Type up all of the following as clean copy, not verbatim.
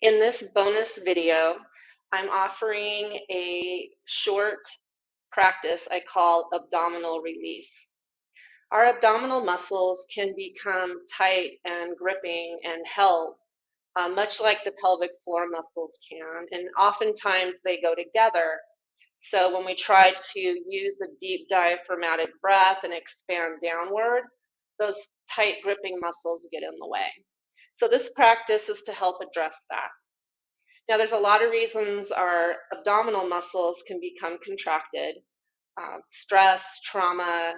In this bonus video, I'm offering a short practice I call abdominal release. Our abdominal muscles can become tight and gripping and held, much like the pelvic floor muscles can, and oftentimes they go together. So when we try to use a deep diaphragmatic breath and expand downward, those tight gripping muscles get in the way. So this practice is to help address that. Now, there's a lot of reasons our abdominal muscles can become contracted. Stress, trauma,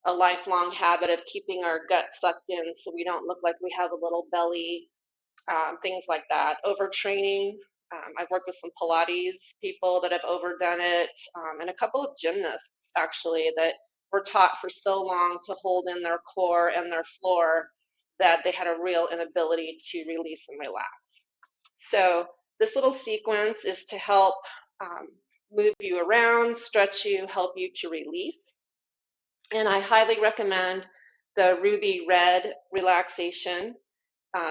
a lifelong habit of keeping our gut sucked in so we don't look like we have a little belly, things like that. Overtraining. I've worked with some Pilates people that have overdone it, and a couple of gymnasts actually that were taught for so long to hold in their core and their floor that they had a real inability to release and relax. So this little sequence is to help move you around, stretch you, help you to release. And I highly recommend the ruby red relaxation.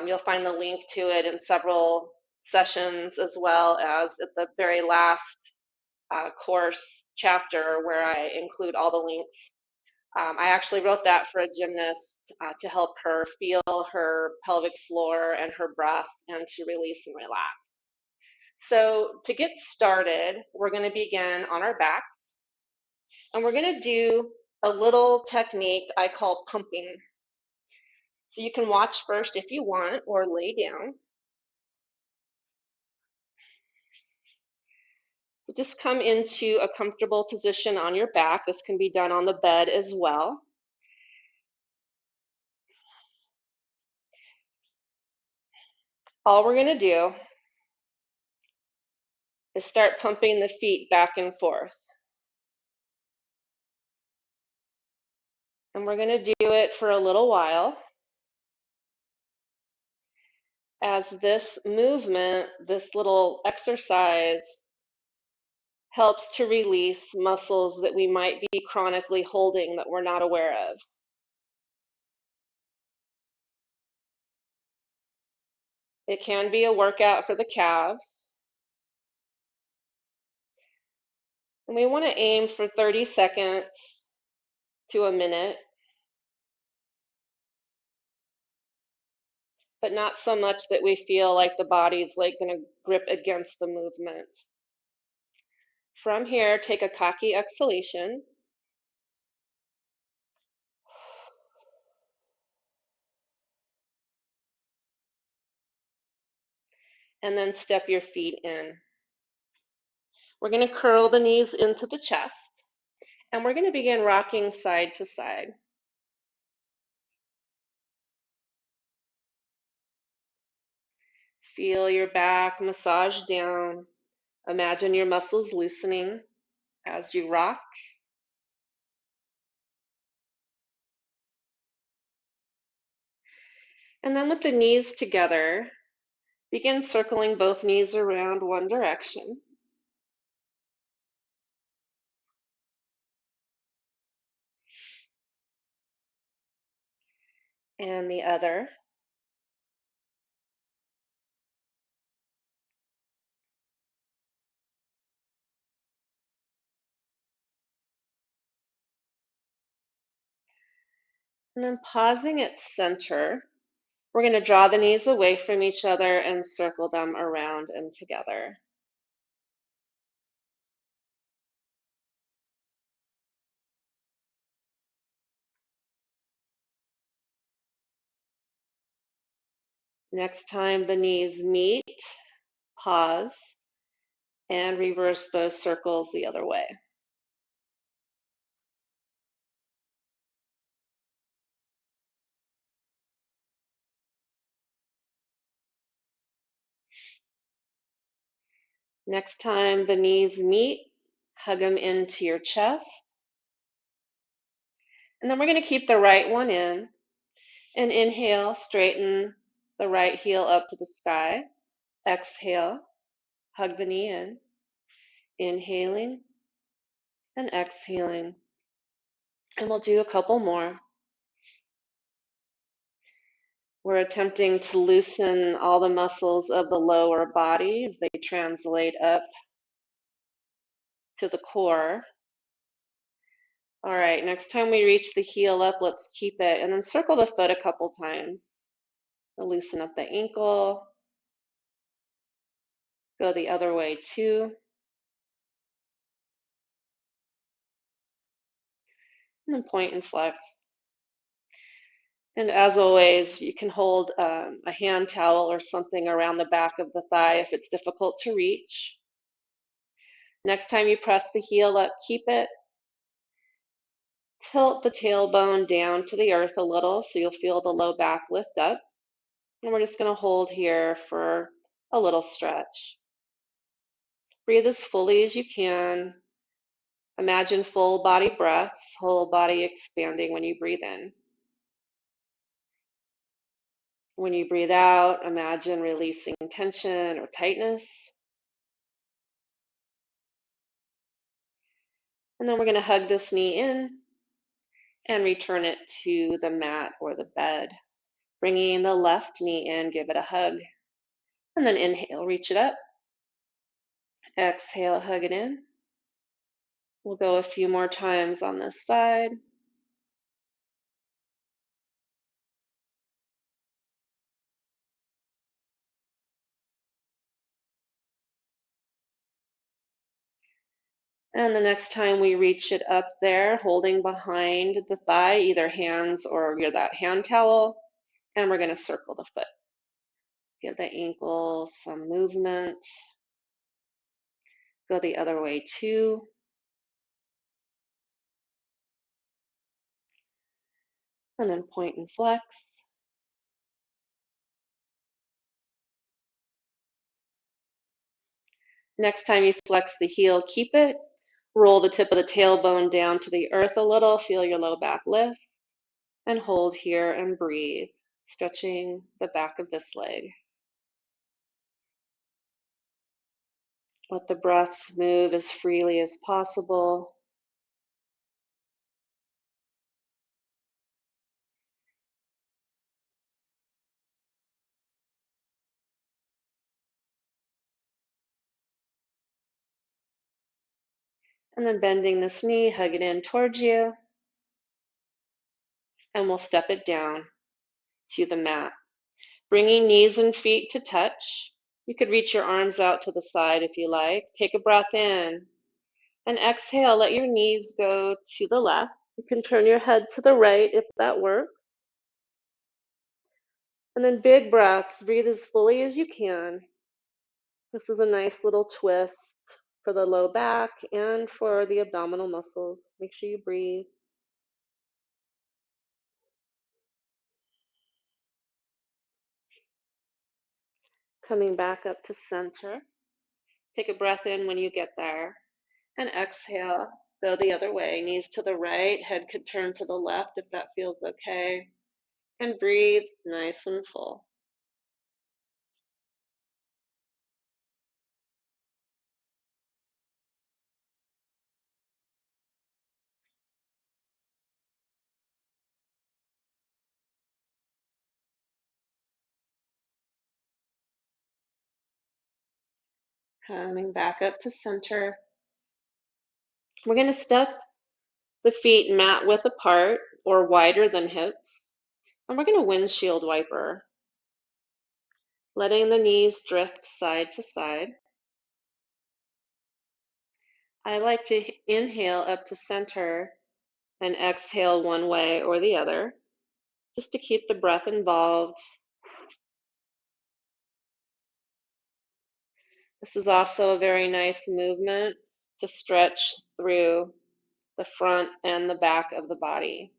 You'll find the link to it in several sessions, as well as at the very last course chapter where I include all the links. I actually wrote that for a gymnast to help her feel her pelvic floor and her breath and to release and relax. So to get started, we're going to begin on our backs, and we're going to do a little technique I call pumping. So you can watch first if you want, or lay down. Just come into a comfortable position on your back. This can be done on the bed as well. All we're going to do is start pumping the feet back and forth. And we're going to do it for a little while. As this movement, this little exercise, helps to release muscles that we might be chronically holding that we're not aware of. It can be a workout for the calves. And we want to aim for 30 seconds to a minute, but not so much that we feel like the body's like going to grip against the movement. From here, take a Kaki exhalation. And then step your feet in. We're going to curl the knees into the chest, and we're going to begin rocking side to side. Feel your back massage down. Imagine your muscles loosening as you rock. And then with the knees together, begin circling both knees around one direction. And the other. And then pausing at center, we're going to draw the knees away from each other and circle them around and together. Next time the knees meet, pause, and reverse those circles the other way. Next time the knees meet, hug them into your chest. And then we're going to keep the right one in. And inhale, straighten the right heel up to the sky. Exhale, hug the knee in. Inhaling and exhaling. And we'll do a couple more. We're attempting to loosen all the muscles of the lower body as they translate up to the core. All right, next time we reach the heel up, let's keep it, and then circle the foot a couple times. We'll loosen up the ankle. Go the other way too. And then point and flex. And as always, you can hold a hand towel or something around the back of the thigh if it's difficult to reach. Next time you press the heel up, keep it. Tilt the tailbone down to the earth a little so you'll feel the low back lift up. And we're just going to hold here for a little stretch. Breathe as fully as you can. Imagine full body breaths, whole body expanding when you breathe in. When you breathe out, imagine releasing tension or tightness. And then we're going to hug this knee in and return it to the mat or the bed. Bringing the left knee in, give it a hug. And then inhale, reach it up. Exhale, hug it in. We'll go a few more times on this side. And the next time we reach it up there, holding behind the thigh, either hands or that hand towel, and we're going to circle the foot. Give the ankle some movement. Go the other way too. And then point and flex. Next time you flex the heel, keep it. Roll the tip of the tailbone down to the earth a little. Feel your low back lift. And hold here and breathe, stretching the back of this leg. Let the breaths move as freely as possible. And then bending this knee, hug it in towards you. And we'll step it down to the mat. Bringing knees and feet to touch. You could reach your arms out to the side if you like. Take a breath in. And exhale, let your knees go to the left. You can turn your head to the right if that works. And then big breaths. Breathe as fully as you can. This is a nice little twist for the low back and for the abdominal muscles. Make sure you breathe. Coming back up to center. Take a breath in when you get there. And exhale. Go the other way. Knees to the right. Head could turn to the left if that feels okay. And breathe nice and full. Coming back up to center. We're going to step the feet mat width apart or wider than hips. And we're going to windshield wiper. Letting the knees drift side to side. I like to inhale up to center and exhale one way or the other, just to keep the breath involved. This is also a very nice movement to stretch through the front and the back of the body.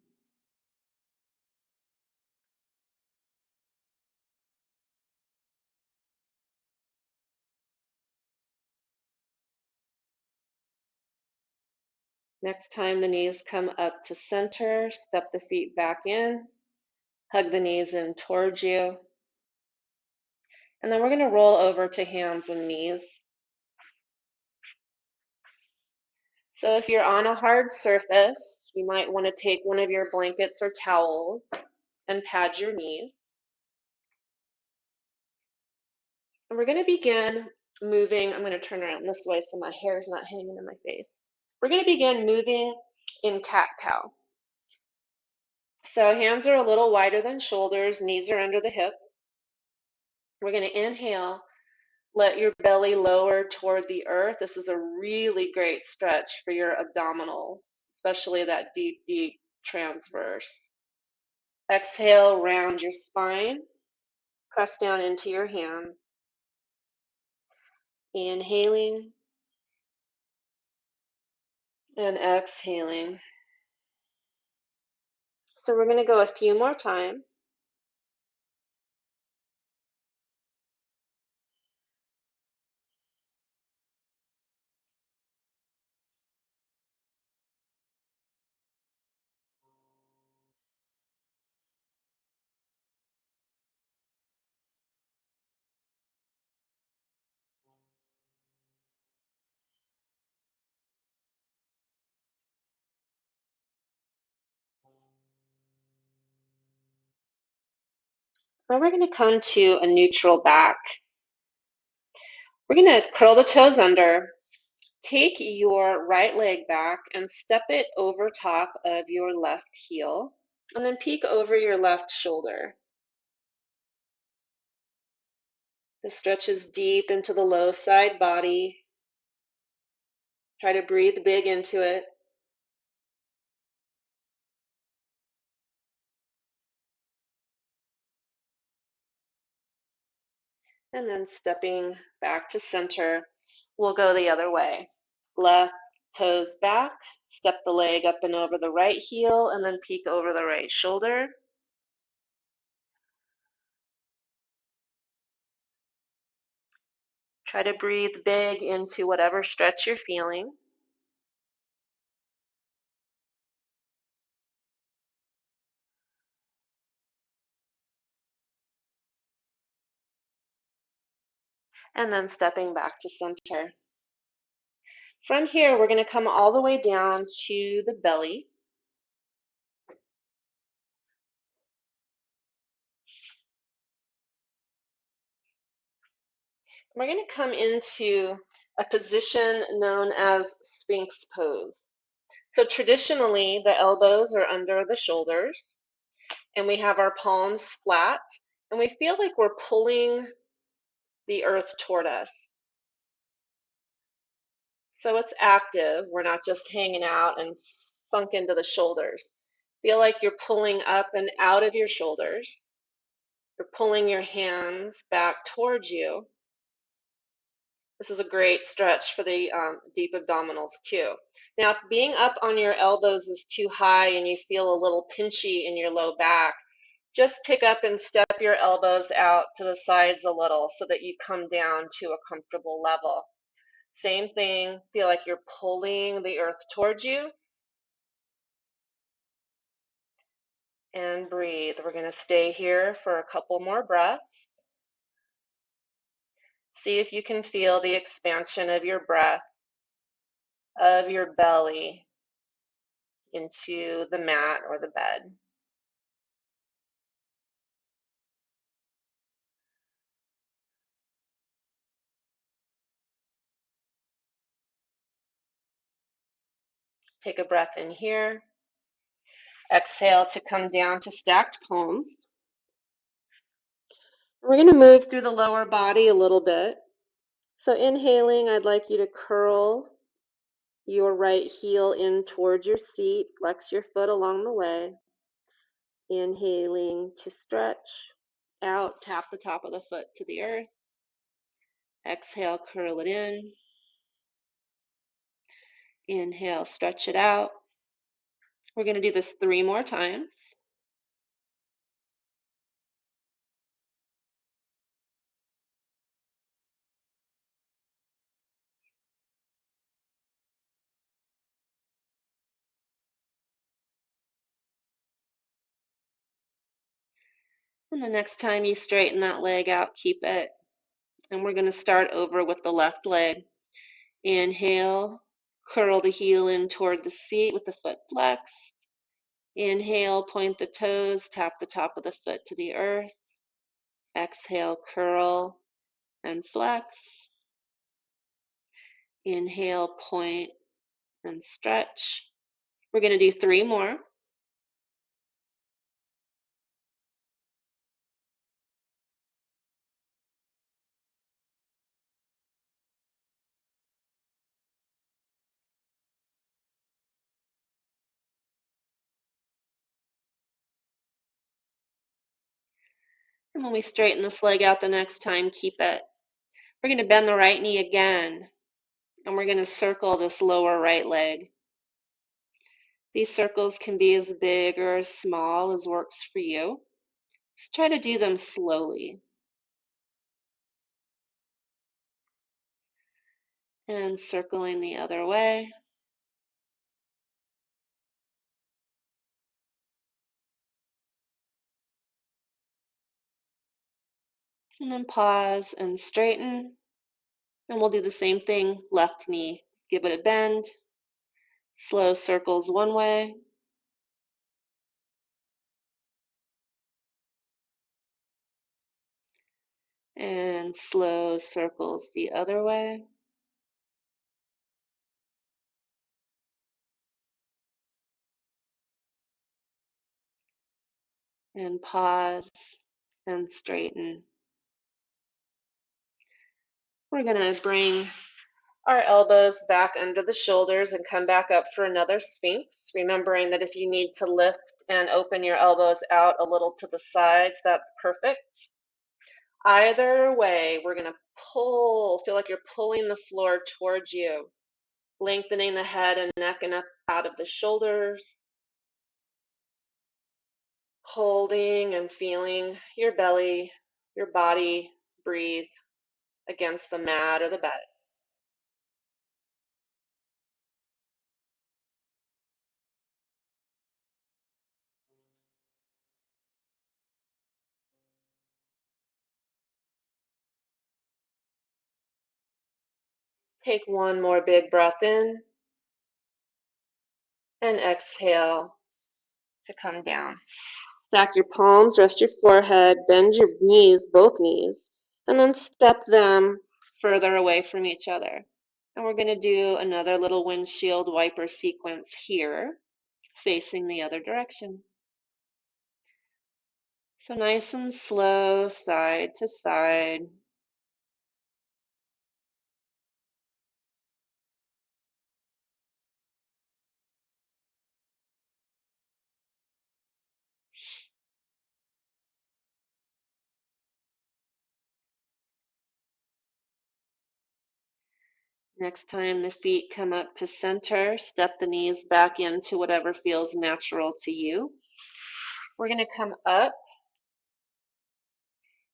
Next time the knees come up to center, step the feet back in, hug the knees in towards you. And then we're going to roll over to hands and knees. So if you're on a hard surface, you might want to take one of your blankets or towels and pad your knees. And we're going to begin moving. I'm going to turn around this way so my hair is not hanging in my face. We're going to begin moving in cat-cow. So hands are a little wider than shoulders, knees are under the hips. We're going to inhale, let your belly lower toward the earth. This is a really great stretch for your abdominals, especially that deep, deep transverse. Exhale, round your spine, press down into your hands. Inhaling and exhaling. So we're going to go a few more times. Now we're going to come to a neutral back. We're going to curl the toes under, take your right leg back and step it over top of your left heel, and then peek over your left shoulder. This stretches deep into the low side body. Try to breathe big into it. And then stepping back to center, we'll go the other way. Left toes back, step the leg up and over the right heel, and then peek over the right shoulder. Try to breathe big into whatever stretch you're feeling. And then stepping back to center. From here, we're going to come all the way down to the belly. We're going to come into a position known as Sphinx pose. So traditionally, the elbows are under the shoulders, and we have our palms flat, and we feel like we're pulling the earth toward us. So it's active. We're not just hanging out and sunk into the shoulders. Feel like you're pulling up and out of your shoulders. You're pulling your hands back towards you. This is a great stretch for the deep abdominals too. Now, if being up on your elbows is too high and you feel a little pinchy in your low back, just pick up and step your elbows out to the sides a little so that you come down to a comfortable level. Same thing, feel like you're pulling the earth towards you. And breathe. We're going to stay here for a couple more breaths. See if you can feel the expansion of your breath, of your belly into the mat or the bed. Take a breath in here. Exhale to come down to stacked palms. We're going to move through the lower body a little bit. So inhaling, I'd like you to curl your right heel in towards your seat. Flex your foot along the way. Inhaling to stretch out, tap the top of the foot to the earth. Exhale, curl it in. Inhale, stretch it out. We're going to do this 3 more times. And the next time you straighten that leg out, keep it. And we're going to start over with the left leg. Inhale, curl the heel in toward the seat with the foot flexed. Inhale, point the toes, tap the top of the foot to the earth. Exhale, curl and flex. Inhale, point and stretch. We're going to do 3 more. And when we straighten this leg out the next time, keep it. We're going to bend the right knee again, and we're going to circle this lower right leg. These circles can be as big or as small as works for you. Just try to do them slowly. And circling the other way. And then pause and straighten. And we'll do the same thing, left knee. Give it a bend. Slow circles one way. And slow circles the other way. And pause and straighten. We're going to bring our elbows back under the shoulders and come back up for another Sphinx, remembering that if you need to lift and open your elbows out a little to the sides, that's perfect. Either way, we're going to pull, feel like you're pulling the floor towards you, lengthening the head and neck and up out of the shoulders, holding and feeling your belly, your body breathe against the mat or the bed. Take one more big breath in and exhale to come down. Stack your palms, rest your forehead, bend your knees, both knees, and then step them further away from each other. And we're going to do another little windshield wiper sequence here, facing the other direction. So nice and slow, side to side. Next time the feet come up to center, step the knees back into whatever feels natural to you. We're going to come up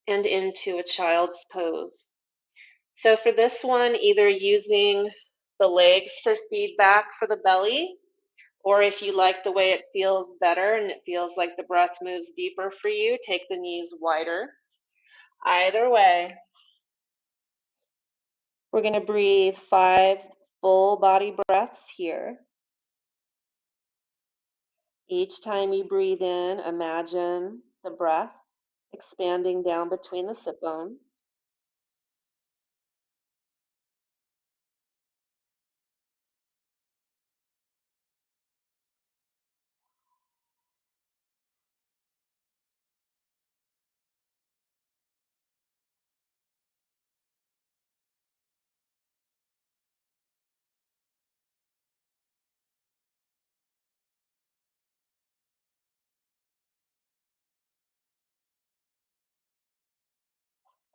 and into a child's pose. So for this one, either using the legs for feedback for the belly, or if you like the way it feels better and it feels like the breath moves deeper for you, take the knees wider. Either way, we're going to breathe 5 full body breaths here. Each time you breathe in, imagine the breath expanding down between the sit bones.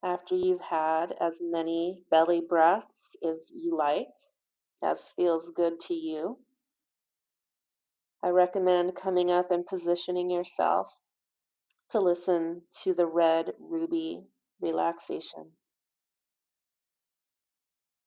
After you've had as many belly breaths as you like, as feels good to you, I recommend coming up and positioning yourself to listen to the red ruby relaxation.